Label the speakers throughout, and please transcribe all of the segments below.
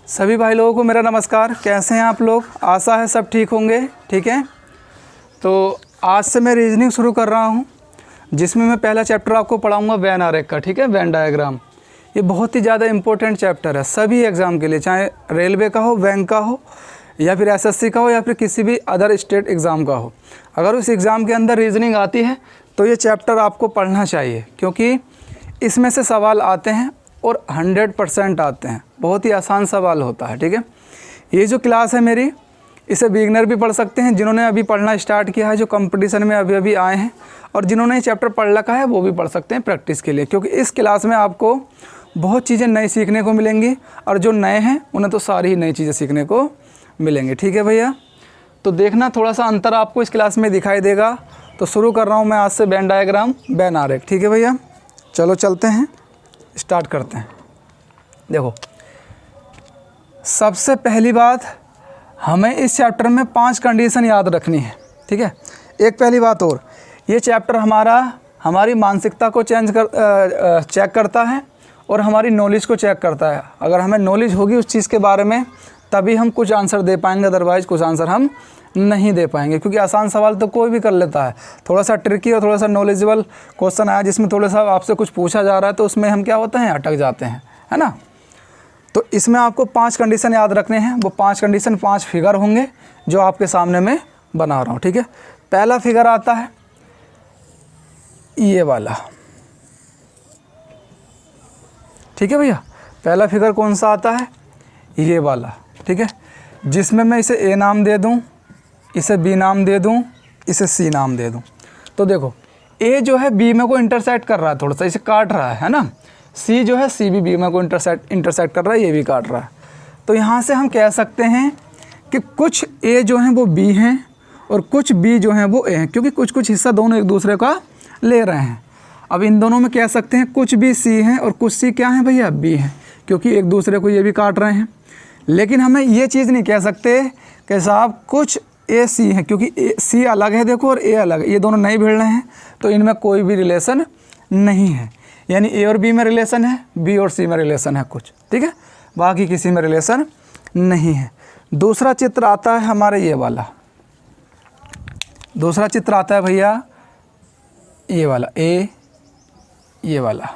Speaker 1: सभी भाई लोगों को मेरा नमस्कार। कैसे हैं आप लोग? आशा है सब ठीक होंगे। ठीक है, तो आज से मैं रीजनिंग शुरू कर रहा हूं, जिसमें मैं पहला चैप्टर आपको पढ़ाऊंगा वेन आरेख का। ठीक है, वेन डायग्राम। ये बहुत ही ज़्यादा इंपॉर्टेंट चैप्टर है सभी एग्ज़ाम के लिए, चाहे रेलवे का हो, बैंक का हो, या फिर एसएससी का हो, या फिर किसी भी अदर स्टेट एग्ज़ाम का हो। अगर उस एग्ज़ाम के अंदर रीजनिंग आती है तो ये चैप्टर आपको पढ़ना चाहिए, क्योंकि इसमें से सवाल आते हैं और 100% आते हैं। बहुत ही आसान सवाल होता है। ठीक है, ये जो क्लास है मेरी, इसे बिगनर भी पढ़ सकते हैं, जिन्होंने अभी पढ़ना स्टार्ट किया है, जो कंपटीशन में अभी अभी आए हैं, और जिन्होंने ये चैप्टर पढ़ रखा है वो भी पढ़ सकते हैं प्रैक्टिस के लिए, क्योंकि इस क्लास में आपको बहुत चीज़ें नई सीखने को मिलेंगी, और जो नए हैं उन्हें तो सारी ही नई चीज़ें सीखने को मिलेंगी। ठीक है भैया, तो देखना थोड़ा सा अंतर आपको इस क्लास में दिखाई देगा। तो शुरू कर रहा हूँ मैं आज से वेन डायग्राम, वेन आरेख। ठीक है भैया, चलो चलते हैं, स्टार्ट करते हैं। देखो, सबसे पहली बात, हमें इस चैप्टर में 5 कंडीशन याद रखनी है। ठीक है, एक पहली बात और, ये चैप्टर हमारी मानसिकता को चेक करता है और हमारी नॉलेज को चेक करता है। अगर हमें नॉलेज होगी उस चीज़ के बारे में तभी हम कुछ आंसर दे पाएंगे, अदरवाइज़ कुछ आंसर हम नहीं दे पाएंगे, क्योंकि आसान सवाल तो कोई भी कर लेता है। थोड़ा सा ट्रिकी और थोड़ा सा नॉलेजेबल क्वेश्चन आया जिसमें थोड़ा सा आपसे कुछ पूछा जा रहा है, तो उसमें हम क्या होते हैं, अटक जाते हैं, है ना। तो इसमें आपको 5 कंडीशन याद रखने हैं। वो 5 कंडीशन 5 फिगर होंगे जो आपके सामने मैं बना रहा हूँ। ठीक है, पहला फिगर आता है ये वाला। ठीक है भैया, पहला फिगर कौन सा आता है, ये वाला। ठीक है, जिसमें मैं इसे ए नाम दे दूं, इसे बी नाम दे दूं, इसे सी नाम दे दूं। तो देखो, ए जो है बी में को इंटरसेक्ट कर रहा है, थोड़ा सा इसे काट रहा है ना। सी जो है सी भी बी में को इंटरसेक्ट कर रहा है, ये भी काट रहा है। तो यहाँ से हम कह सकते हैं कि कुछ ए जो हैं वो बी हैं और कुछ बी जो हैं वो ए हैं, क्योंकि कुछ कुछ हिस्सा दोनों एक दूसरे का ले रहे हैं। अब इन दोनों में कह सकते हैं कुछ बी सी हैं और कुछ सी क्या हैं भैया, बी हैं, क्योंकि एक दूसरे को ये भी काट रहे हैं। लेकिन हमें ये चीज़ नहीं कह सकते कि साहब कुछ ए सी है, क्योंकि सी अलग है देखो और ए अलग है, ये दोनों नहीं भिड़ रहे हैं, तो इनमें कोई भी रिलेशन नहीं है। यानी ए और बी में रिलेशन है, बी और सी में रिलेशन है कुछ। ठीक है, बाकी किसी में रिलेशन नहीं है। दूसरा चित्र आता है हमारे ये वाला। दूसरा चित्र आता है भैया ये वाला, ए ये वाला,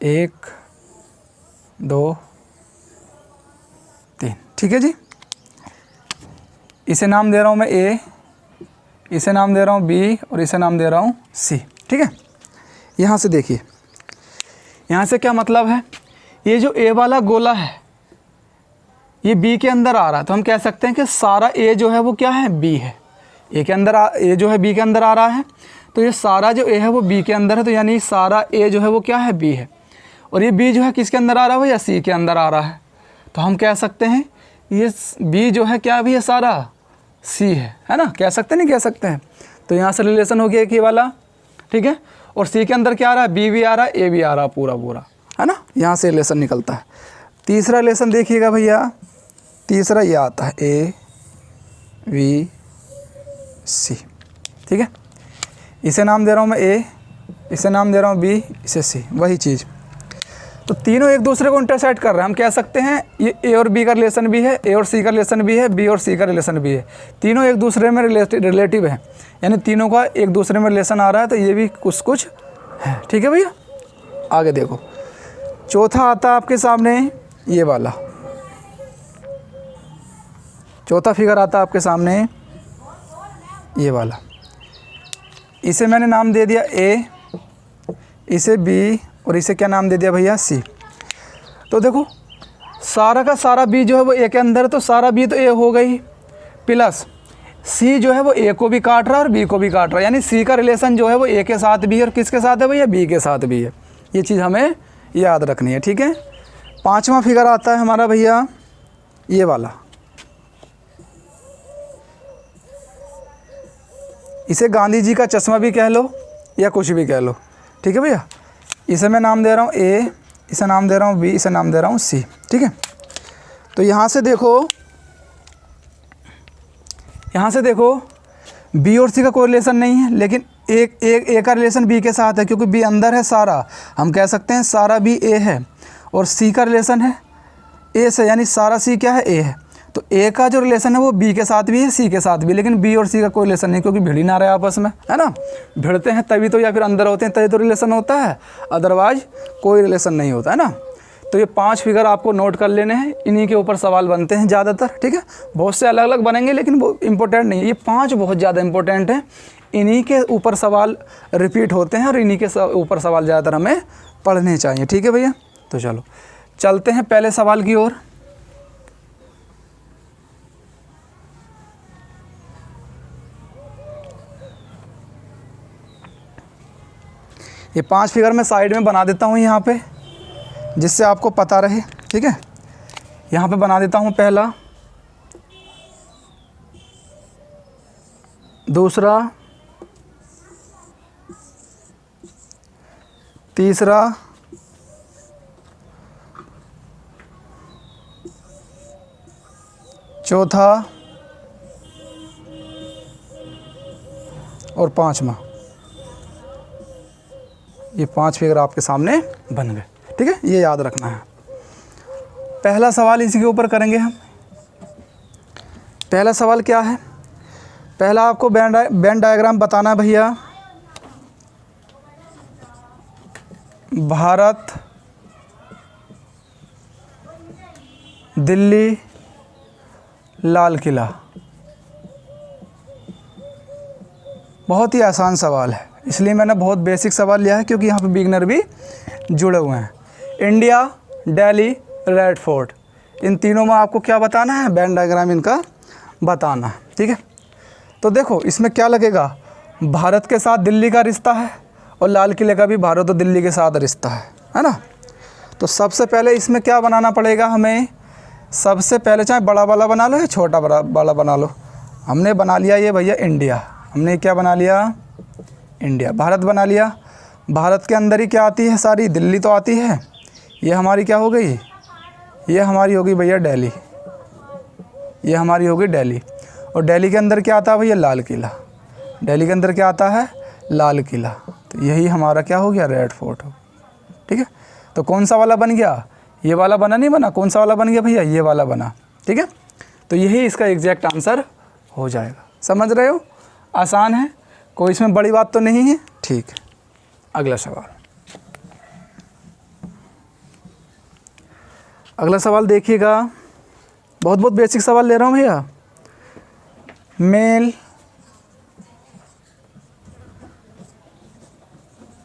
Speaker 1: 1 2 3। ठीक है जी, इसे नाम दे रहा हूँ मैं ए, इसे नाम दे रहा हूँ बी, और इसे नाम दे रहा हूँ सी। ठीक है, यहाँ से देखिए, यहाँ से क्या मतलब है, ये जो ए वाला गोला है ये बी के अंदर आ रहा है, तो हम कह सकते हैं कि सारा ए जो है वो क्या है, बी है। ए के अंदर ए जो है बी के अंदर आ रहा है, तो ये सारा जो ए है वो बी के अंदर है, तो यानी सारा ए जो है वो क्या है, बी है। और ये बी जो है किसके अंदर आ रहा है, या सी के अंदर आ रहा है, तो हम कह सकते हैं ये बी जो है क्या भी है, सारा सी है ना। कह सकते हैं, नहीं कह सकते हैं। तो यहाँ से रिलेशन हो गया एक ये वाला। ठीक है, और सी के अंदर क्या आ रहा है, बी भी आ रहा है, ए भी आ रहा है, पूरा पूरा, है ना। यहाँ से रिलेशन निकलता है। तीसरा रिलेशन देखिएगा भैया, तीसरा ये आता है ए बी सी। ठीक है, इसे नाम दे रहा हूँ मैं ए, इसे नाम दे रहा हूँ बी, इसे सी, वही चीज़। तो तीनों एक दूसरे को इंटरसेक्ट कर रहे हैं। हम कह सकते हैं ये ए और बी का रिलेशन भी है, ए और सी का रिलेशन भी है, बी और सी का रिलेशन भी है। तीनों एक दूसरे में रिलेटिव है, यानी तीनों का एक दूसरे में रिलेशन आ रहा है, तो ये भी कुछ कुछ है। ठीक है भैया, आगे देखो, चौथा आता है आपके सामने ये वाला। चौथा फिगर आता है आपके सामने ये वाला। इसे मैंने नाम दे दिया ए, इसे बी, और इसे क्या नाम दे दिया भैया, सी। तो देखो, सारा का सारा बी जो है वो ए के अंदर है, तो सारा बी तो ए हो गई, प्लस सी जो है वो ए को भी काट रहा है और बी को भी काट रहा है, यानी सी का रिलेशन जो है वो ए के साथ भी है और किसके साथ है भैया, बी के साथ भी है। ये चीज़ हमें याद रखनी है। ठीक है, पांचवा फिगर आता है हमारा भैया ये वाला। इसे गांधी जी का चश्मा भी कह लो या कुछ भी कह लो। ठीक है भैया, इसे मैं नाम दे रहा हूँ ए, इसे नाम दे रहा हूँ बी, इसे नाम दे रहा हूँ सी। ठीक है, तो यहाँ से देखो बी और सी का कोई रिलेशन नहीं है, लेकिन ए का रिलेशन बी के साथ है, क्योंकि बी अंदर है सारा। हम कह सकते हैं सारा बी ए है, और सी का रिलेशन है ए से, यानी सारा सी क्या है, ए है। तो ए का जो रिलेशन है वो बी के साथ भी है, सी के साथ भी, लेकिन बी और सी का कोई रिलेशन नहीं, क्योंकि भिड़ ही ना रहे आपस में, है ना। भिड़ते हैं तभी तो, या फिर अंदर होते हैं तभी तो रिलेशन होता है, अदरवाइज कोई रिलेशन नहीं होता, है ना। तो ये 5 फिगर आपको नोट कर लेने हैं, इन्हीं के ऊपर सवाल बनते हैं ज़्यादातर, ठीक है। बहुत से अलग अलग बनेंगे लेकिन वो इम्पोर्टेंट नहीं है, ये 5 बहुत ज़्यादा इंपॉर्टेंट हैं, इन्हीं के ऊपर सवाल रिपीट होते हैं और इन्हीं के ऊपर सवाल ज़्यादातर हमें पढ़ने चाहिए, ठीक है भैया। तो चलो चलते हैं पहले सवाल की ओर। ये 5 फिगर मैं साइड में बना देता हूँ यहाँ पे, जिससे आपको पता रहे, ठीक है। यहाँ पे बना देता हूँ पहला, दूसरा, तीसरा, चौथा और 5वां। ये 5 फिगर आपके सामने बन गए, ठीक है, ये याद रखना है। पहला सवाल इसी के ऊपर करेंगे हम। पहला सवाल क्या है, पहला आपको बैंड डायग्राम बताना है भैया। भारत, दिल्ली, लाल किला। बहुत ही आसान सवाल है, इसलिए मैंने बहुत बेसिक सवाल लिया है, क्योंकि यहाँ पे बिगनर भी जुड़े हुए हैं। इंडिया, दिल्ली, रेड फोर्ट, इन तीनों में आपको क्या बताना है, बैंड डायग्राम इनका बताना है, ठीक है। तो देखो इसमें क्या लगेगा, भारत के साथ दिल्ली का रिश्ता है और लाल किले का भी भारत और दिल्ली के साथ रिश्ता है ना। तो सबसे पहले इसमें क्या बनाना पड़ेगा हमें, सबसे पहले चाहे बड़ा वाला बना लो या छोटा वाला बना लो। हमने बना लिया ये भैया इंडिया, हमने क्या बना लिया, इंडिया। भारत बना लिया, भारत के अंदर ही क्या आती है सारी, दिल्ली तो आती है। ये हमारी क्या हो गई, ये हमारी होगी भैया दिल्ली, ये हमारी होगी दिल्ली। और दिल्ली के अंदर क्या आता है भैया, लाल किला। दिल्ली के अंदर क्या आता है, लाल किला। तो यही हमारा क्या हो गया, रेड फोर्ट हो, ठीक है। तो कौन सा वाला बन गया, ये वाला बना, नहीं बना, कौन सा वाला बन गया भैया, ये वाला बना, ठीक है। तो यही इसका एग्जैक्ट आंसर हो जाएगा। समझ रहे हो, आसान है, कोई इसमें बड़ी बात तो नहीं है, ठीक है। अगला सवाल, अगला सवाल देखिएगा, बहुत बहुत बेसिक सवाल ले रहा हूँ भैया। Male,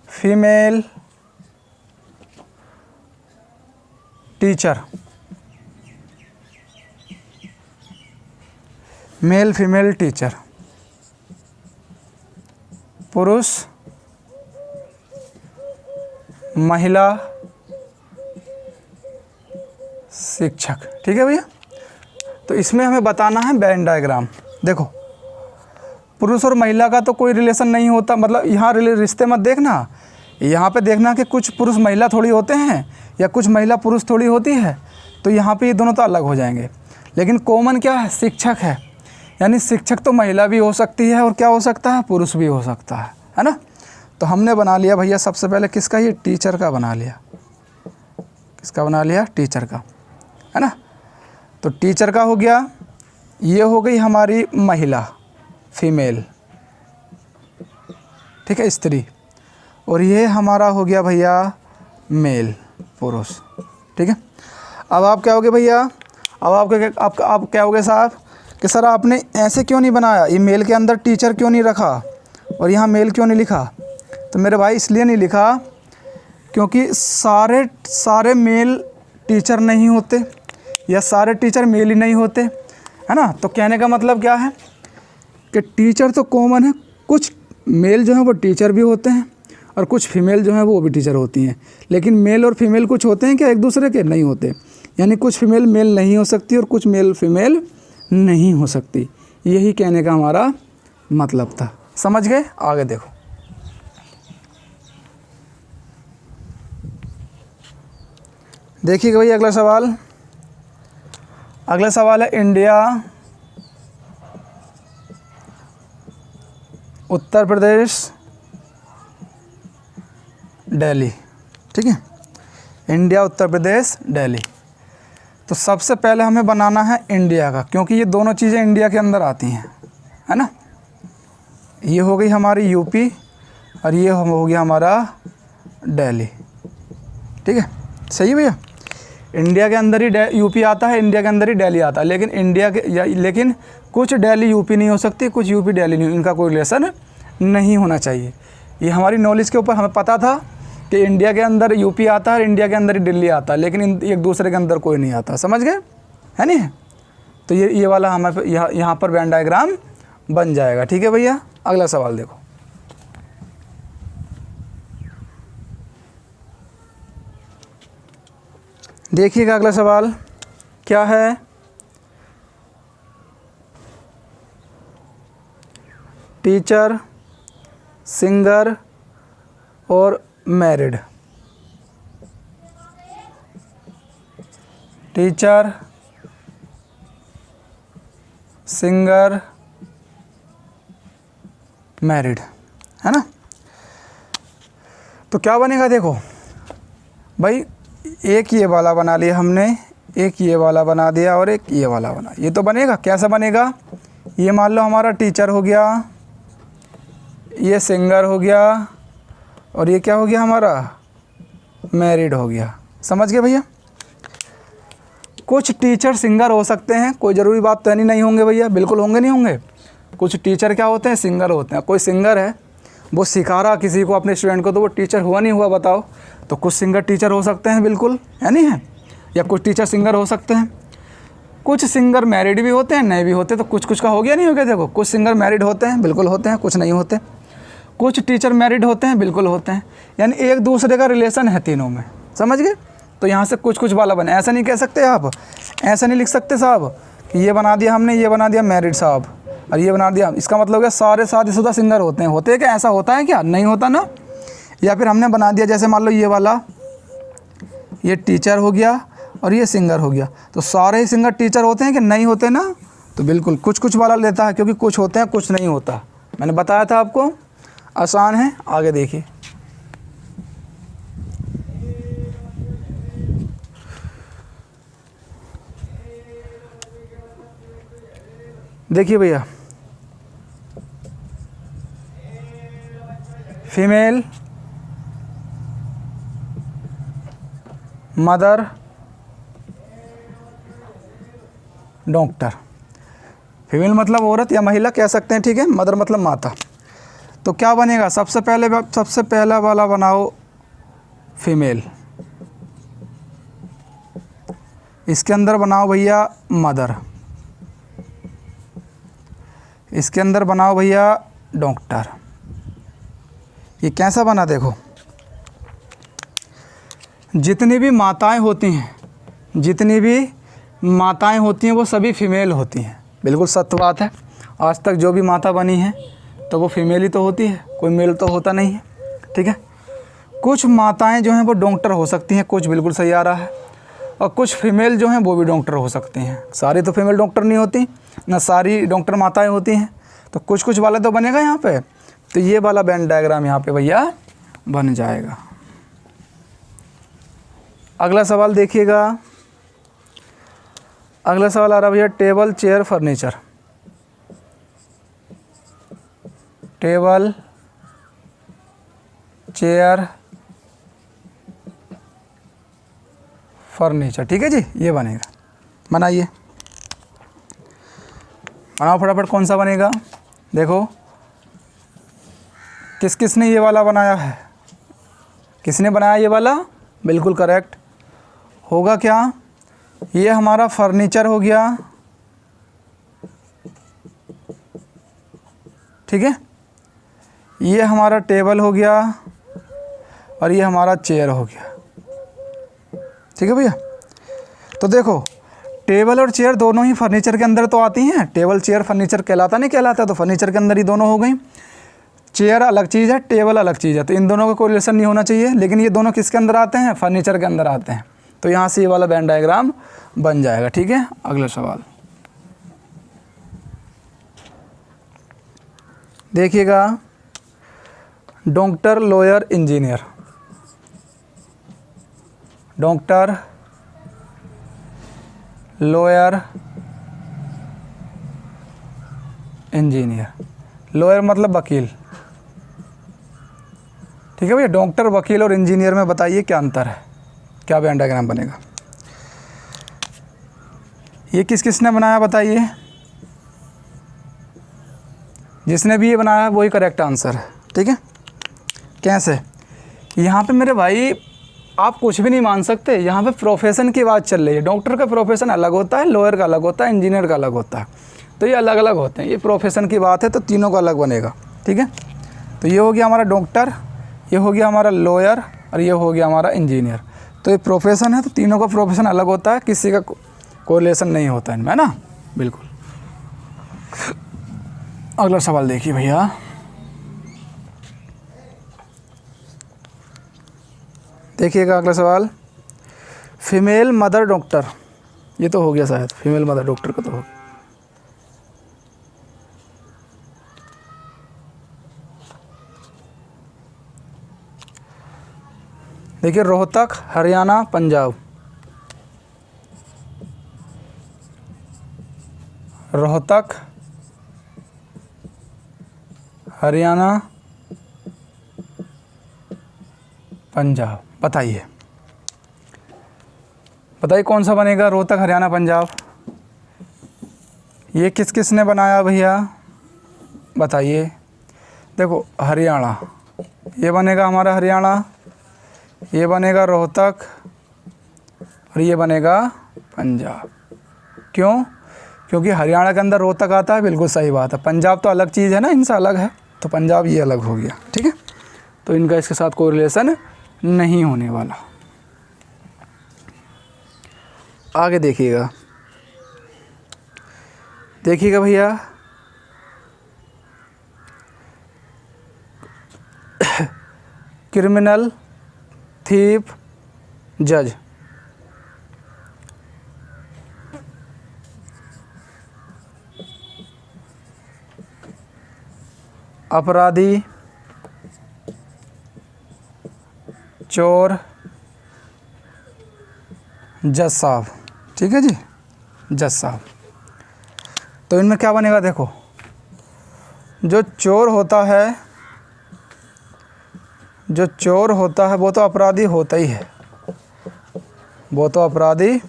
Speaker 1: female teacher, male female teacher, पुरुष महिला शिक्षक, ठीक है भैया। तो इसमें हमें बताना है बैंड डायग्राम। देखो पुरुष और महिला का तो कोई रिलेशन नहीं होता, मतलब यहाँ रिश्ते मत देखना, यहाँ पे देखना कि कुछ पुरुष महिला थोड़ी होते हैं या कुछ महिला पुरुष थोड़ी होती है, तो यहाँ पे ये दोनों तो अलग हो जाएंगे। लेकिन कॉमन क्या है, शिक्षक है, यानी शिक्षक तो महिला भी हो सकती है और क्या हो सकता है, पुरुष भी हो सकता है ना। तो हमने बना लिया भैया सबसे पहले किसका, ये टीचर का बना लिया, किसका बना लिया, टीचर का, है ना। तो टीचर का हो गया, ये हो गई हमारी महिला फीमेल, ठीक है, स्त्री। और ये हमारा हो गया भैया मेल, पुरुष, ठीक है। अब आप क्या होगे भैया, अब आप क्या होगे साहब कि सर आपने ऐसे क्यों नहीं बनाया, ये मेल के अंदर टीचर क्यों नहीं रखा और यहाँ मेल क्यों नहीं लिखा। तो मेरे भाई इसलिए नहीं लिखा क्योंकि सारे मेल टीचर नहीं होते या सारे टीचर मेल ही नहीं होते, है ना। तो कहने का मतलब क्या है कि टीचर तो कॉमन है, कुछ मेल जो है वो टीचर भी होते हैं और कुछ फीमेल जो है वो भी टीचर होती हैं। लेकिन मेल और फीमेल कुछ होते हैं क्या एक दूसरे के, नहीं होते। यानी कुछ फीमेल मेल नहीं हो सकती और कुछ मेल फीमेल नहीं हो सकती, यही कहने का हमारा मतलब था। समझ गए, आगे देखो। देखिएगा भैया अगला सवाल, अगला सवाल है इंडिया, उत्तर प्रदेश, दिल्ली, ठीक है। इंडिया, उत्तर प्रदेश, दिल्ली। तो सबसे पहले हमें बनाना है इंडिया का, क्योंकि ये दोनों चीज़ें इंडिया के अंदर आती हैं, है ना। ये हो गई हमारी यूपी और ये हो गया हमारा दिल्ली, ठीक है, सही है भैया। इंडिया के अंदर ही यूपी आता है, इंडिया के अंदर ही दिल्ली आता है, लेकिन कुछ दिल्ली यूपी नहीं हो सकती, कुछ यूपी दिल्ली नहीं, इनका कोई रिलेशन नहीं होना चाहिए। ये हमारी नॉलेज के ऊपर हमें पता था कि इंडिया के अंदर यूपी आता है, इंडिया के अंदर ही दिल्ली आता है, लेकिन एक दूसरे के अंदर कोई नहीं आता, समझ गए, है नहीं। तो ये वाला हमारे यहाँ पर वेन डायग्राम बन जाएगा, ठीक है भैया। अगला सवाल देखो, देखिएगा अगला सवाल क्या है। टीचर, सिंगर और मैरिड। टीचर, सिंगर, मैरिड, है ना। तो क्या बनेगा, देखो भाई, एक ये वाला बना लिया हमने, एक ये वाला बना दिया और एक ये वाला बना, ये तो बनेगा। कैसा बनेगा, ये मान लो हमारा टीचर हो गया, ये सिंगर हो गया और ये क्या हो गया हमारा, मैरिड हो गया, समझ गए भैया। कुछ टीचर सिंगर हो सकते हैं, कोई ज़रूरी बात तो नहीं होंगे भैया, बिल्कुल होंगे नहीं होंगे। कुछ टीचर क्या होते हैं, सिंगर होते हैं। कोई सिंगर है, वो सिखा रहा किसी को, अपने स्टूडेंट को, तो वो टीचर हुआ नहीं हुआ बताओ। तो कुछ सिंगर टीचर हो सकते हैं, बिल्कुल, है नहीं है, या कुछ टीचर सिंगर हो सकते हैं। कुछ सिंगर मैरिड भी होते हैं, नहीं भी होते, तो कुछ कुछ का हो गया नहीं हो गया। देखो, कुछ सिंगर मैरिड होते हैं, बिल्कुल होते हैं, कुछ नहीं होते। कुछ टीचर मैरिड होते हैं, बिल्कुल होते हैं, यानी एक दूसरे का रिलेशन है तीनों में, समझ गए। तो यहाँ से कुछ कुछ वाला बने, ऐसा नहीं कह सकते आप, ऐसा नहीं लिख सकते साहब कि ये बना दिया हमने, ये बना दिया मैरिड साहब और ये बना दिया, इसका मतलब क्या सारे शादीशुदा सिंगर होते हैं, होते हैं क्या, ऐसा होता है क्या, नहीं होता ना। या फिर हमने बना दिया, जैसे मान लो ये वाला, ये टीचर हो गया और ये सिंगर हो गया, तो सारे ही सिंगर टीचर होते हैं कि नहीं होते ना। तो बिल्कुल कुछ कुछ वाला लेता है, क्योंकि कुछ होते हैं कुछ नहीं होता, मैंने बताया था आपको, आसान है। आगे देखिए, देखिए भैया, फीमेल, मदर, डॉक्टर। फीमेल मतलब औरत या महिला कह सकते हैं, ठीक है। मदर मतलब माता। तो क्या बनेगा, सबसे पहला वाला बनाओ फीमेल, इसके अंदर बनाओ भैया मदर, इसके अंदर बनाओ भैया डॉक्टर। ये कैसा बना, देखो, जितनी भी माताएं होती हैं, जितनी भी माताएं होती हैं वो सभी फीमेल होती हैं, बिल्कुल सत्य बात है। आज तक जो भी माता बनी है तो वो फीमेल ही तो होती है, कोई मेल तो होता नहीं है, ठीक है। कुछ माताएं जो हैं वो डॉक्टर हो सकती हैं, कुछ बिल्कुल सही आ रहा है, और कुछ फीमेल जो हैं वो भी डॉक्टर हो सकती हैं। सारी तो फीमेल डॉक्टर नहीं होती ना, सारी डॉक्टर माताएं होती हैं, तो कुछ कुछ वाला तो बनेगा यहाँ पे। तो ये वाला वेन डायग्राम यहाँ पे भैया बन जाएगा। अगला सवाल देखिएगा, अगला सवाल आ रहा भैया, table, chair, furniture. Table, chair, furniture, ठीक है जी, ये बनेगा। बनाइए, बनाओ फटाफट, कौन सा बनेगा। देखो, किस किस ने ये वाला बनाया है, किसने बनाया ये वाला, बिल्कुल करेक्ट होगा। क्या, ये हमारा फर्नीचर हो गया, ठीक है। ये हमारा टेबल हो गया और ये हमारा चेयर हो गया, ठीक है भैया। तो देखो, टेबल और चेयर दोनों ही फर्नीचर के अंदर तो आती हैं। टेबल चेयर फर्नीचर कहलाता नहीं कहलाता, तो फर्नीचर के अंदर ही दोनों हो गई। चेयर अलग चीज़ है, टेबल अलग चीज़ है, तो इन दोनों का कोई रिलेशन नहीं होना चाहिए, लेकिन ये दोनों किसके अंदर आते हैं, फर्नीचर के अंदर आते हैं। तो यहाँ से ये वाला वेन डायग्राम बन जाएगा, ठीक है। अगला सवाल देखिएगा, doctor, lawyer, engineer. Doctor, lawyer, engineer. Lawyer मतलब वकील, ठीक है भैया। डॉक्टर, वकील और इंजीनियर में बताइए क्या अंतर है, क्या वेन डायग्राम बनेगा। ये किस किसने बनाया बताइए। जिसने भी ये बनाया वही करेक्ट आंसर है, ठीक है। कैसे, यहाँ पे मेरे भाई आप कुछ भी नहीं मान सकते, यहाँ पे प्रोफेशन की बात चल रही है। डॉक्टर का प्रोफेशन अलग होता है, लॉयर का अलग होता है, इंजीनियर का अलग होता है, तो ये अलग अलग होते हैं। ये प्रोफेशन की बात है तो तीनों का अलग बनेगा, ठीक है। तो ये हो गया हमारा डॉक्टर, ये हो गया हमारा लॉयर और ये हो गया हमारा इंजीनियर। तो ये प्रोफेशन है तो तीनों का प्रोफेशन अलग होता है, किसी का कोरिलेशन नहीं होता है इनमें, है ना, बिल्कुल। अगला सवाल देखिए भैया, देखिएगा अगला सवाल। फीमेल मदर डॉक्टर, ये तो हो गया शायद, फीमेल मदर डॉक्टर का तो हो गया। देखिए रोहतक, हरियाणा, पंजाब। रोहतक, हरियाणा, पंजाब, बताइए बताइए कौन सा बनेगा। रोहतक, हरियाणा, पंजाब, ये किस किस ने बनाया भैया बताइए। देखो हरियाणा, ये बनेगा हमारा हरियाणा, ये बनेगा रोहतक और ये बनेगा पंजाब। क्यों? क्योंकि हरियाणा के अंदर रोहतक आता है, बिल्कुल सही बात है। पंजाब तो अलग चीज़ है ना, इनसे अलग है, तो पंजाब ये अलग हो गया, ठीक है। तो इनका इसके साथ कोई रिलेशन नहीं होने वाला। आगे देखिएगा, देखिएगा भैया, क्रिमिनल, थीप, जज। अपराधी, चोर, जज साहब, ठीक है जी, जज साहब। तो इनमें क्या बनेगा, देखो जो चोर होता है, जो चोर होता है वो तो अपराधी होता ही है, वो तो अपराधी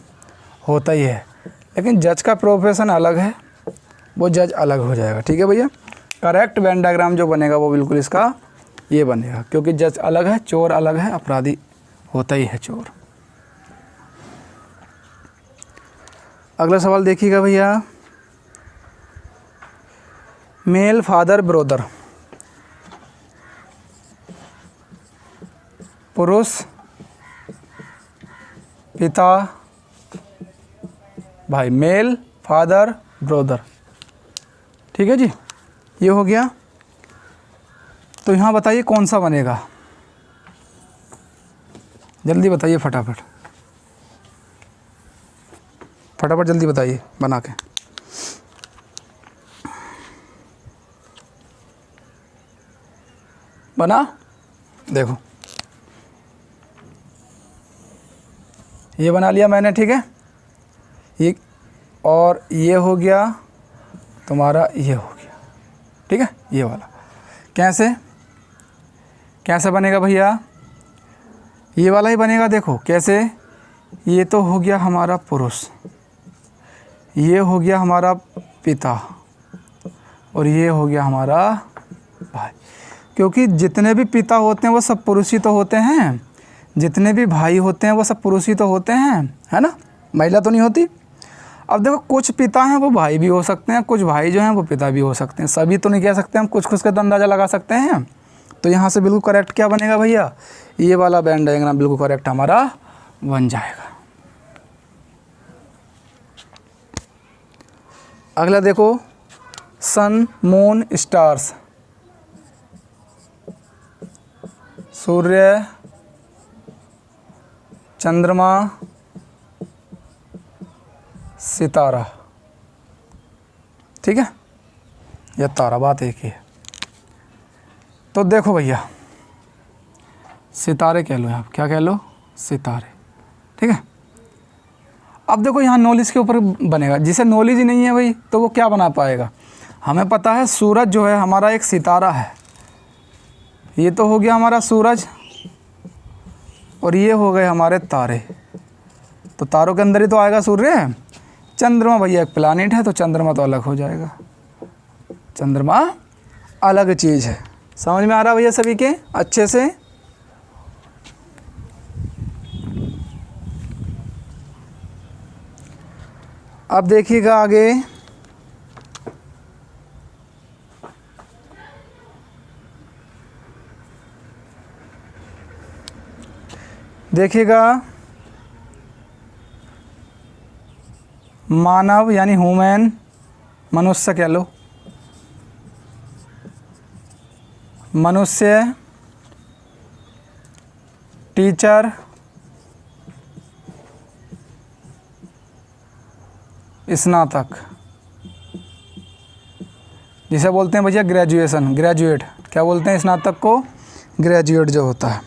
Speaker 1: होता ही है, लेकिन जज का प्रोफेशन अलग है, वो जज अलग हो जाएगा, ठीक है भैया। करेक्ट वेन डायग्राम जो बनेगा वो बिल्कुल इसका ये बनेगा, क्योंकि जज अलग है, चोर अलग है, अपराधी होता ही है चोर। अगला सवाल देखिएगा भैया, मेल फादर ब्रदर, पुरुष पिता भाई, मेल फादर ब्रदर, ठीक है जी, ये हो गया। तो यहाँ बताइए कौन सा बनेगा, जल्दी बताइए फटाफट फटाफट, जल्दी बताइए बना के। बना, देखो ये बना लिया मैंने, ठीक है। ये और ये हो गया तुम्हारा, ये हो गया, ठीक है, ये वाला। कैसे कैसे बनेगा भैया, ये वाला ही बनेगा। देखो कैसे, ये तो हो गया हमारा पुरुष, ये हो गया हमारा पिता और ये हो गया हमारा भाई, क्योंकि जितने भी पिता होते हैं वो सब पुरुष ही तो होते हैं, जितने भी भाई होते हैं वो सब पुरुष ही तो होते हैं, है ना, महिला तो नहीं होती। अब देखो कुछ पिता हैं वो भाई भी हो सकते हैं, कुछ भाई जो हैं वो पिता भी हो सकते हैं, सभी तो नहीं कह सकते हम, कुछ कुछ का तो अंदाज़ा लगा सकते हैं। तो यहाँ से बिल्कुल करेक्ट क्या बनेगा भैया, ये वाला वेन डायग्राम बिल्कुल करेक्ट हमारा बन जाएगा। अगला देखो, सन, मून, स्टार्स, सूर्य, चंद्रमा, सितारा, ठीक है, यह तारा, बात एक ही है। तो देखो भैया, सितारे कह लो, आप क्या कह लो, सितारे, ठीक है। अब देखो यहाँ नॉलेज के ऊपर बनेगा, जिसे नॉलेज ही नहीं है भाई तो वो क्या बना पाएगा। हमें पता है सूरज जो है हमारा एक सितारा है, ये तो हो गया हमारा सूरज, और ये हो गए हमारे तारे। तो तारों के अंदर ही तो आएगा सूर्य। चंद्रमा भैया एक प्लानिट है, तो चंद्रमा तो अलग हो जाएगा, चंद्रमा अलग चीज़ है। समझ में आ रहा भैया सभी के अच्छे से। अब देखिएगा आगे, देखिएगा मानव यानी ह्यूमन, मनुष्य कह लो, मनुष्य, टीचर, स्नातक, जिसे बोलते हैं भैया ग्रेजुएशन, ग्रेजुएट। क्या बोलते हैं स्नातक को? ग्रेजुएट जो होता है।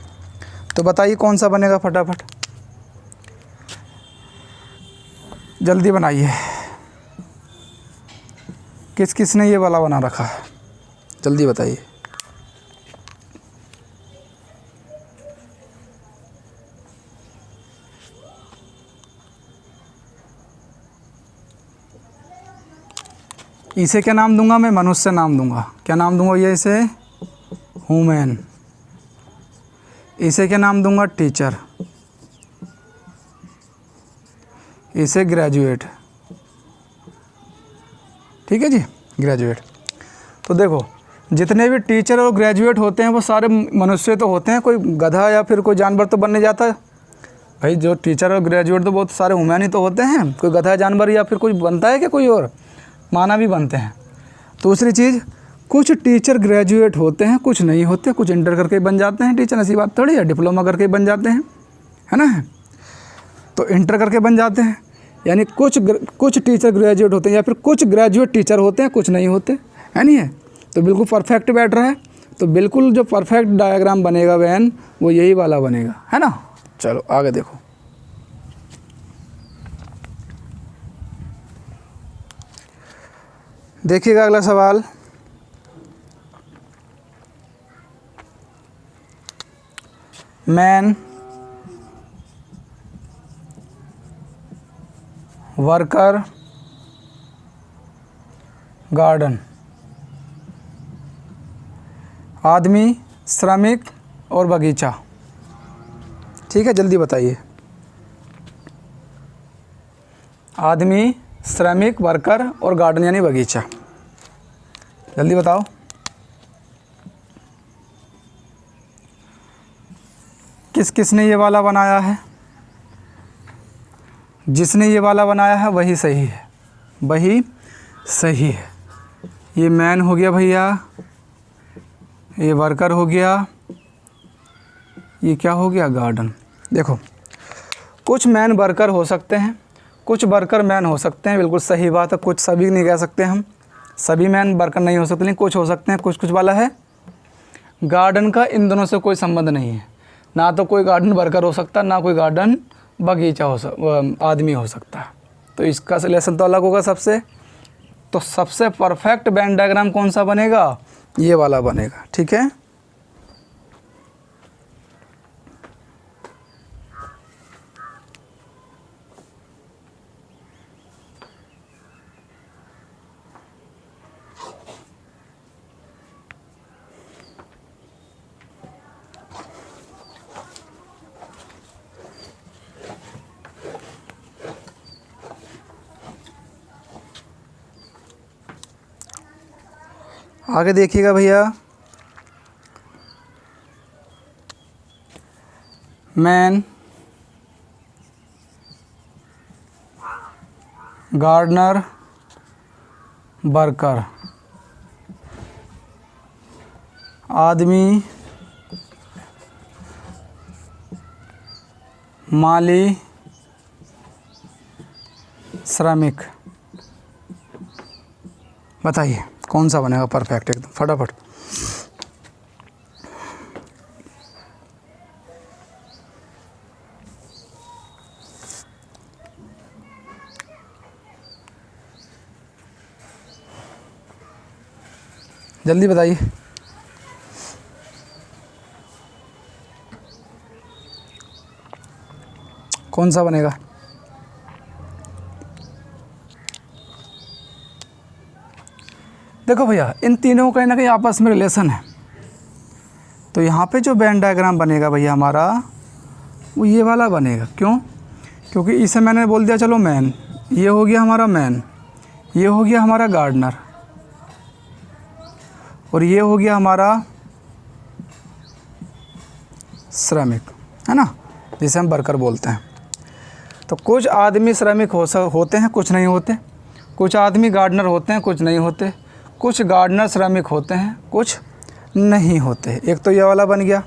Speaker 1: तो बताइए कौन सा बनेगा फटाफट, जल्दी बनाइए। किस किस ने ये वाला बना रखा है, जल्दी बताइए। इसे क्या नाम दूंगा मैं? मनुष्य नाम दूंगा। क्या नाम दूंगा ये इसे? ह्यूमन। इसे क्या नाम दूंगा? टीचर। इसे ग्रेजुएट। ठीक है जी, ग्रेजुएट। तो देखो जितने भी टीचर और ग्रेजुएट होते हैं वो सारे मनुष्य तो होते हैं, कोई गधा या फिर कोई जानवर तो बनने जाता है भाई। जो टीचर और ग्रेजुएट तो बहुत सारे ह्यूमन ही तो होते हैं, कोई गधा जानवर या फिर कोई बनता है कि कोई और मानव भी बनते हैं। दूसरी चीज़, कुछ टीचर ग्रेजुएट होते हैं, कुछ नहीं होते, कुछ इंटर करके बन जाते हैं टीचर, ऐसी बात थोड़ी है, डिप्लोमा करके बन जाते हैं, है ना। तो इंटर करके बन जाते हैं, यानी कुछ टीचर ग्रेजुएट होते हैं या फिर कुछ ग्रेजुएट टीचर होते हैं, कुछ नहीं होते, है नहीं है। तो बिल्कुल परफेक्ट बैठ रहा है। तो बिल्कुल जो परफेक्ट डायग्राम बनेगा बहन वो यही वाला बनेगा, है ना। चलो आगे देखो, देखिएगा अगला सवाल। Man, worker, garden. आदमी, श्रमिक और बगीचा। ठीक है, जल्दी बताइए। आदमी, श्रमिक, वर्कर और गार्डन यानी बगीचा। जल्दी बताओ। किस किसने ये वाला बनाया है? जिसने ये वाला बनाया है वही सही है, वही सही है। ये मैन हो गया भैया, ये वर्कर हो गया, ये क्या हो गया? गार्डन। देखो कुछ मैन वर्कर हो सकते हैं, कुछ वर्कर मैन हो सकते हैं, बिल्कुल सही बात है। कुछ सभी नहीं कह सकते हम, सभी मैन वर्कर नहीं हो सकते, लेकिन कुछ हो सकते हैं, कुछ कुछ वाला है। गार्डन का इन दोनों से कोई संबंध नहीं है, ना तो कोई गार्डन वर्कर हो सकता, ना कोई गार्डन बगीचा आदमी हो सकता। तो इसका सिलेक्शन तो अलग होगा सबसे। तो सबसे परफेक्ट वेन डायग्राम कौन सा बनेगा? ये वाला बनेगा। ठीक है, आगे देखिएगा भैया। Man, gardener, worker. आदमी, माली, श्रमिक। बताइए कौन सा बनेगा परफेक्ट एकदम फटाफट। जल्दी बताइए। कौन सा बनेगा? देखो भैया, इन तीनों का कहीं ना कहीं आपस में रिलेशन है। तो यहाँ पे जो वेन डायग्राम बनेगा भैया हमारा, वो ये वाला बनेगा। क्यों? क्योंकि इसे मैंने बोल दिया चलो मैन, ये हो गया हमारा मैन, ये हो गया हमारा गार्डनर, और ये हो गया हमारा श्रमिक, है ना, जिसे हम वर्कर बोलते हैं। तो कुछ आदमी श्रमिक होते हैं, कुछ नहीं होते। कुछ आदमी गार्डनर होते हैं, कुछ नहीं होते। कुछ गार्डनर श्रमिक होते हैं, कुछ नहीं होते। एक तो ये वाला बन गया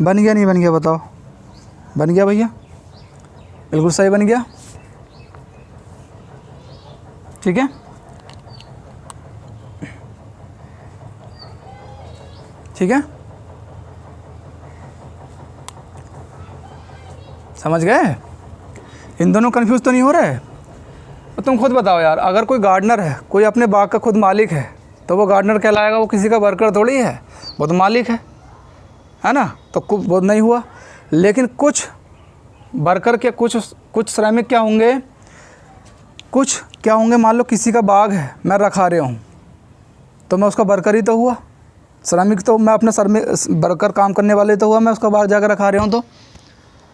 Speaker 1: नहीं बन गया? बताओ। बन गया भैया, बिल्कुल सही बन गया। ठीक है, ठीक है, समझ गए? इन दोनों कंफ्यूज तो नहीं हो रहे? तो तुम खुद बताओ यार, अगर कोई गार्डनर है, कोई अपने बाग का खुद मालिक है, तो वो गार्डनर कहलाएगा? वो किसी का वर्कर थोड़ी है, वो तो मालिक है ना? तो वो नहीं हुआ। लेकिन कुछ वर्कर के कुछ श्रमिक क्या होंगे, कुछ क्या होंगे, मान लो किसी का बाग है, मैं रखा रहा हूँ, तो मैं उसका वर्कर ही तो हुआ। श्रमिक तो मैं अपने वर्कर काम करने वाले तो हुआ, मैं उसका बाग जाकर रखा रहा हूँ तो।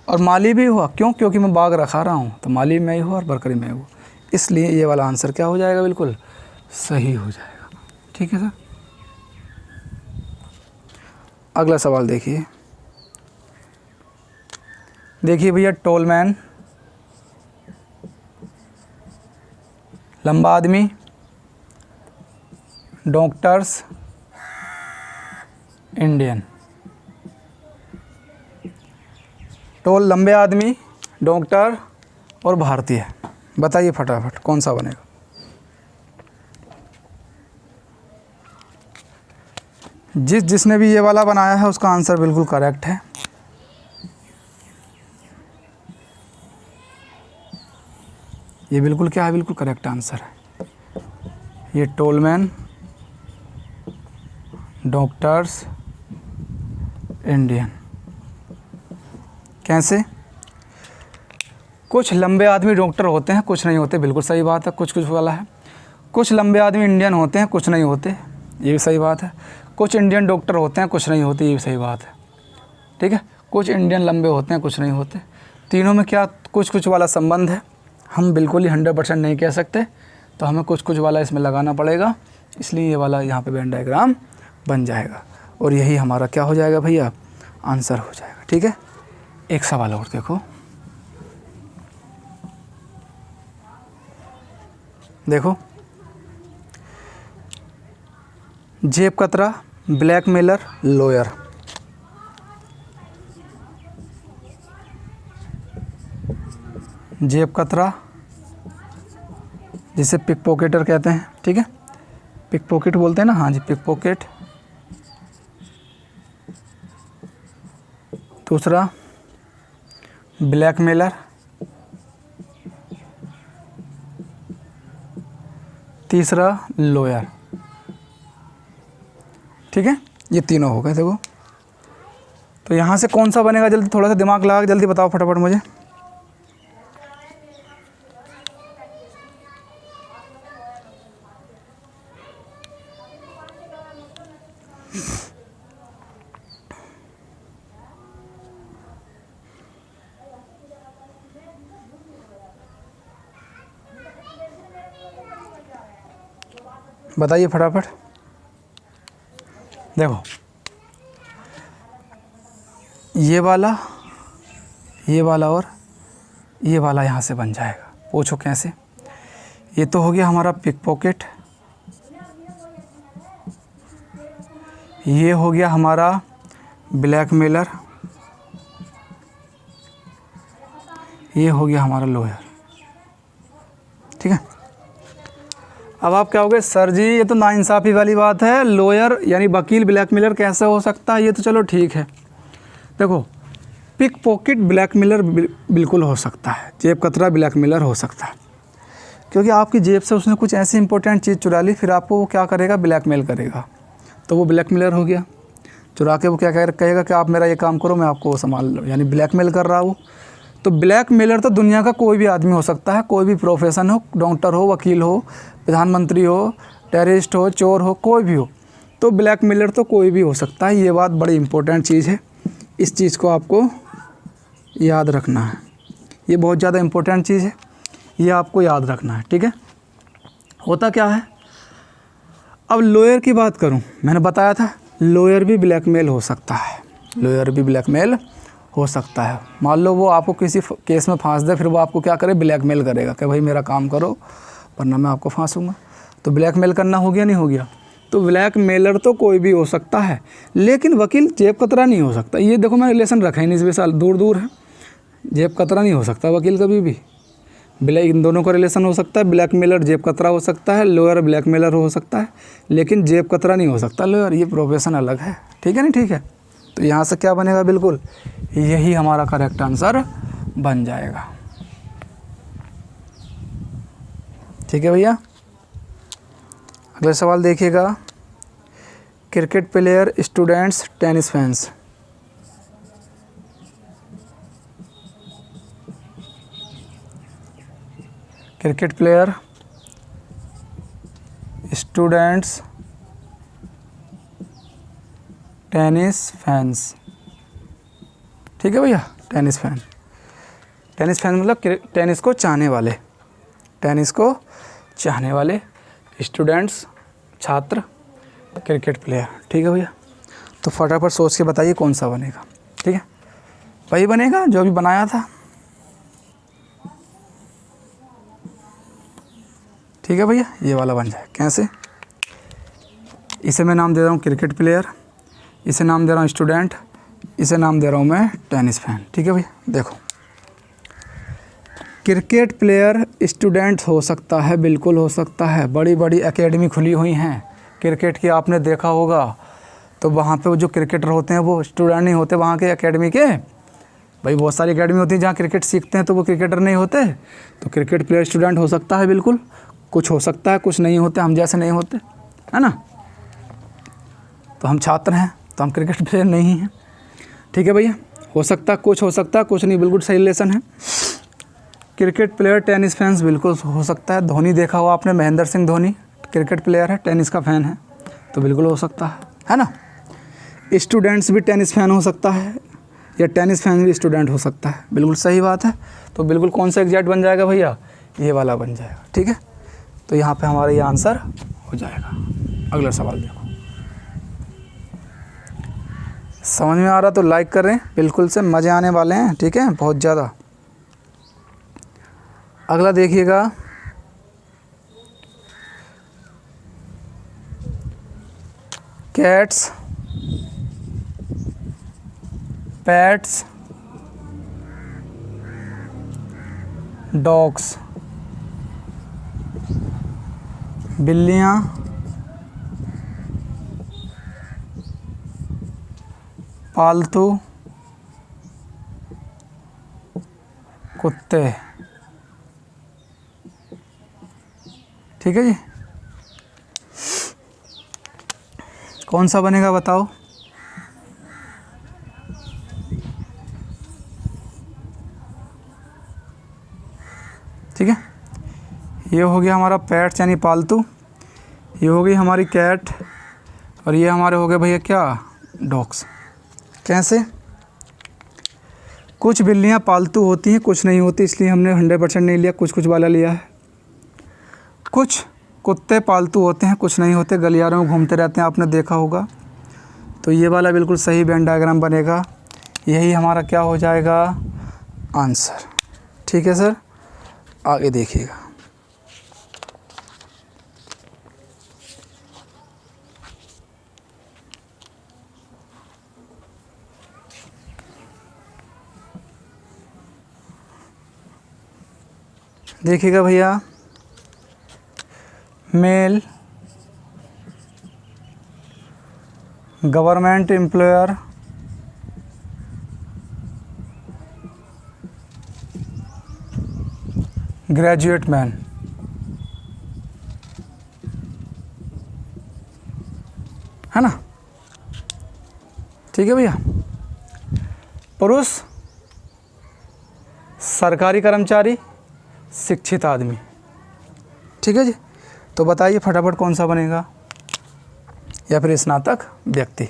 Speaker 1: और माली भी हुआ। क्यों? क्योंकि मैं बाग रखा रहा हूँ, तो माली मैं ही हुआ और वर्कर मैं हुआ। इसलिए ये वाला आंसर क्या हो जाएगा? बिल्कुल सही हो जाएगा। ठीक है सर। अगला सवाल देखिए। देखिए भैया, टॉल मैन, लंबा आदमी, डॉक्टर्स, इंडियन। टॉल, लंबे आदमी, डॉक्टर और भारतीय। बताइए फटाफट कौन सा बनेगा? जिसने भी ये वाला बनाया है उसका आंसर बिल्कुल करेक्ट है। ये बिल्कुल क्या है? बिल्कुल करेक्ट आंसर है। ये टोलमैन, डॉक्टर्स, इंडियन। कैसे? कुछ लंबे आदमी डॉक्टर होते हैं, कुछ नहीं होते। बिल्कुल सही बात है। कुछ वाला है। कुछ लंबे आदमी इंडियन होते हैं, कुछ नहीं होते। ये भी सही बात है। कुछ इंडियन डॉक्टर होते हैं, कुछ नहीं होते। ये भी सही बात है। ठीक है, कुछ इंडियन लंबे होते हैं, कुछ नहीं होते। तीनों में क्या कुछ वाला संबंध है? हम बिल्कुल ही 100% नहीं कह सकते, तो हमें कुछ वाला इसमें लगाना पड़ेगा। इसलिए ये वाला यहाँ पे वेन डायग्राम बन जाएगा, और यही हमारा क्या हो जाएगा भैया? आंसर हो जाएगा। ठीक है, एक सवाल और देखो। देखो, जेब कतरा, ब्लैकमेलर, लॉयर। जेब कतरा, जिसे पिक पॉकेटर कहते हैं। ठीक है, पिक पॉकेट बोलते हैं ना? हाँ जी, पिक पॉकेट। दूसरा ब्लैकमेलर, तीसरा लॉयर। ठीक है, ये तीनों हो गए। देखो, तो यहाँ से कौन सा बनेगा? जल्दी थोड़ा सा दिमाग लगा के जल्दी बताओ फटाफट मुझे। बताइए फटाफट। देखो, ये वाला और ये वाला यहाँ से बन जाएगा। पूछो कैसे? ये तो हो गया हमारा पिक पॉकेट, ये हो गया हमारा ब्लैकमेलर, ये हो गया हमारा लॉयर। ठीक है, अब आप क्या कहोगे? सर जी ये तो नाइंसाफ़ी वाली बात है, लॉयर यानी वकील ब्लैकमेलर कैसे हो सकता है? ये तो चलो ठीक है। देखो, पिक पॉकेट ब्लैकमेलर बिल्कुल हो सकता है, जेब कतरा ब्लैकमेलर हो सकता है, क्योंकि आपकी जेब से उसने कुछ ऐसी इंपॉर्टेंट चीज़ चुरा ली, फिर आपको वो क्या करेगा? ब्लैकमेल करेगा। तो वो ब्लैकमेलर हो गया। चुरा के वो क्या कहेगा कि आप मेरा ये काम करो, मैं आपको वो संभाल लो, यानी ब्लैकमेल कर रहा हूँ। तो ब्लैकमेलर तो दुनिया का कोई भी आदमी हो सकता है, कोई भी प्रोफेशन हो, डॉक्टर हो, वकील हो, प्रधानमंत्री हो, टेररिस्ट हो, चोर हो, कोई भी हो, तो ब्लैकमेलर तो कोई भी हो सकता है। ये बात बड़ी इंपॉर्टेंट चीज़ है, इस चीज़ को आपको याद रखना है। ये बहुत ज़्यादा इंपॉर्टेंट चीज़ है, ये आपको याद रखना है, ठीक है। होता क्या है, अब लॉयर की बात करूं, मैंने बताया था लॉयर भी ब्लैकमेल हो सकता है, लॉयर भी ब्लैकमेल हो सकता है। मान लो वो आपको किसी केस में फांस दे, फिर वो आपको क्या करे, ब्लैकमेल करेगा कि भाई मेरा काम करो वरना मैं आपको फांसूंगा। तो ब्लैकमेल करना हो गया, नहीं हो गया। तो ब्लैकमेलर तो कोई भी हो सकता है, लेकिन वकील जेब कतरा नहीं हो सकता। ये देखो मैं रिलेशन रखा ही नहीं, इस साल दूर दूर है, जेब कतरा नहीं हो सकता वकील कभी भी। इन दोनों का रिलेशन हो सकता है, ब्लैकमेलर जेब कतरा हो सकता है, लॉयर ब्लैकमेलर हो सकता है, लेकिन जेब कतरा नहीं हो सकता लॉयर। ये प्रोफेशन अलग है, ठीक है नहीं, ठीक है। तो यहाँ से क्या बनेगा, बिल्कुल यही हमारा करेक्ट आंसर बन जाएगा, ठीक है भैया। अगला सवाल देखिएगा, cricket player, students, tennis fans. Cricket player, students, tennis fans, ठीक है भैया। टेनिस फैन, टेनिस फैन मतलब टेनिस को चाहने वाले, टेनिस को चाहने वाले, स्टूडेंट्स छात्र, क्रिकेट प्लेयर, ठीक है भैया। तो फटाफट सोच के बताइए कौन सा बनेगा, ठीक है। वही बनेगा जो अभी बनाया था, ठीक है भैया। ये वाला बन जाए, कैसे, इसे मैं नाम दे रहा हूँ क्रिकेट प्लेयर, इसे नाम दे रहा हूँ स्टूडेंट, इसे नाम दे रहा हूँ मैं टेनिस फैन, ठीक है भैया। देखो क्रिकेट प्लेयर स्टूडेंट हो सकता है, बिल्कुल हो सकता है। बड़ी बड़ी एकेडमी खुली हुई हैं क्रिकेट की, आपने देखा होगा। तो वहाँ पे वो जो क्रिकेटर होते हैं वो स्टूडेंट नहीं होते वहाँ के एकेडमी के, भाई बहुत सारी एकेडमी होती है जहाँ क्रिकेट सीखते हैं, तो वो क्रिकेटर नहीं होते। तो क्रिकेट प्लेयर स्टूडेंट हो सकता है, बिल्कुल। कुछ हो सकता है, कुछ नहीं होते, हम जैसे नहीं होते, है ना। तो हम छात्र हैं, तो हम क्रिकेट प्लेयर नहीं हैं, ठीक है भैया। हो सकता है, कुछ हो सकता है, कुछ नहीं, बिल्कुल सही रिलेशन है। क्रिकेट प्लेयर, टेनिस फैंस बिल्कुल हो सकता है। धोनी देखा हो आपने, महेंद्र सिंह धोनी क्रिकेट प्लेयर है, टेनिस का फ़ैन है, तो बिल्कुल हो सकता है ना। स्टूडेंट्स भी टेनिस फ़ैन हो सकता है, या टेनिस फैन भी स्टूडेंट हो सकता है, बिल्कुल सही बात है। तो बिल्कुल कौन सा एग्जैक्ट बन जाएगा भैया, ये वाला बन जाएगा, ठीक है। तो यहाँ पे हमारा ये आंसर हो जाएगा। अगला सवाल देखो, समझ में आ रहा तो लाइक करें, बिल्कुल से मज़े आने वाले हैं, ठीक है, बहुत ज़्यादा। अगला देखिएगा, कैट्स, पैट्स, डॉग्स, बिल्लियाँ, पालतू कुत्ते, ठीक है जी। कौन सा बनेगा बताओ। ठीक है, ये हो गया हमारा पेट्स यानी पालतू, ये हो गई हमारी कैट, और ये हमारे हो गए भैया क्या, डॉग्स। कैसे, कुछ बिल्लियाँ पालतू होती हैं, कुछ नहीं होती, इसलिए हमने 100% नहीं लिया, कुछ कुछ वाला लिया है। कुछ कुत्ते पालतू होते हैं, कुछ नहीं होते, गलियारों में घूमते रहते हैं, आपने देखा होगा। तो ये वाला बिल्कुल सही वेन डायग्राम बनेगा, यही हमारा क्या हो जाएगा, आंसर। ठीक है सर, आगे देखिएगा। देखिएगा भैया, male government employer graduate man, है ना। ठीक है भैया। पुरुष, सरकारी कर्मचारी, शिक्षित आदमी। ठीक है जी। तो बताइए फटाफट कौन सा बनेगा, या फिर स्नातक व्यक्ति।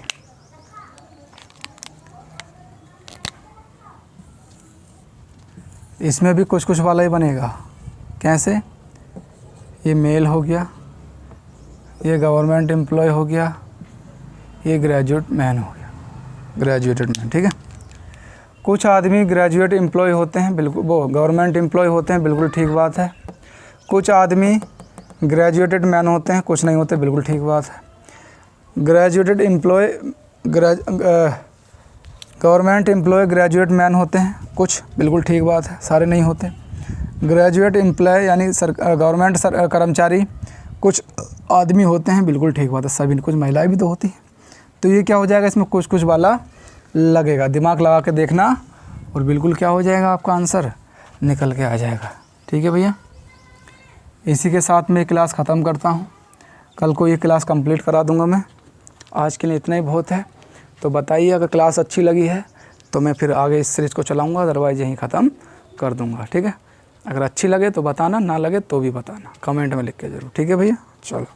Speaker 1: इसमें भी कुछ कुछ वाला ही बनेगा। कैसे? ये मेल हो गया, ये गवर्नमेंट एम्प्लॉय हो गया, ये ग्रेजुएट मैन हो गया, ग्रेजुएटेड मैन। ठीक है। कुछ आदमी ग्रेजुएट एम्प्लॉय होते हैं, बिल्कुल वो गवर्नमेंट एम्प्लॉय होते हैं, बिल्कुल ठीक बात है। कुछ आदमी ग्रेजुएटेड मैन होते हैं, कुछ नहीं होते, बिल्कुल ठीक बात है। Graduated employ government employ graduate man होते हैं कुछ, बिल्कुल ठीक बात है, सारे नहीं होते। ग्रेजुएट एम्प्लॉय यानी गवर्नमेंट कर्मचारी कुछ आदमी होते हैं, बिल्कुल ठीक बात है, सभी। कुछ महिलाएं भी तो होती हैं। तो ये क्या हो जाएगा, इसमें कुछ कुछ वाला लगेगा। दिमाग लगा के देखना और बिल्कुल क्या हो जाएगा, आपका आंसर निकल के आ जाएगा। ठीक है भैया। इसी के साथ मैं क्लास ख़त्म करता हूँ। कल को ये क्लास कंप्लीट करा दूँगा मैं। आज के लिए इतना ही बहुत है। तो बताइए अगर क्लास अच्छी लगी है तो मैं फिर आगे इस सीरीज़ को चलाऊँगा, अदरवाइज़ यहीं ख़त्म कर दूँगा। ठीक है। अगर अच्छी लगे तो बताना, ना लगे तो भी बताना, कमेंट में लिख के ज़रूर। ठीक है भैया, चलो।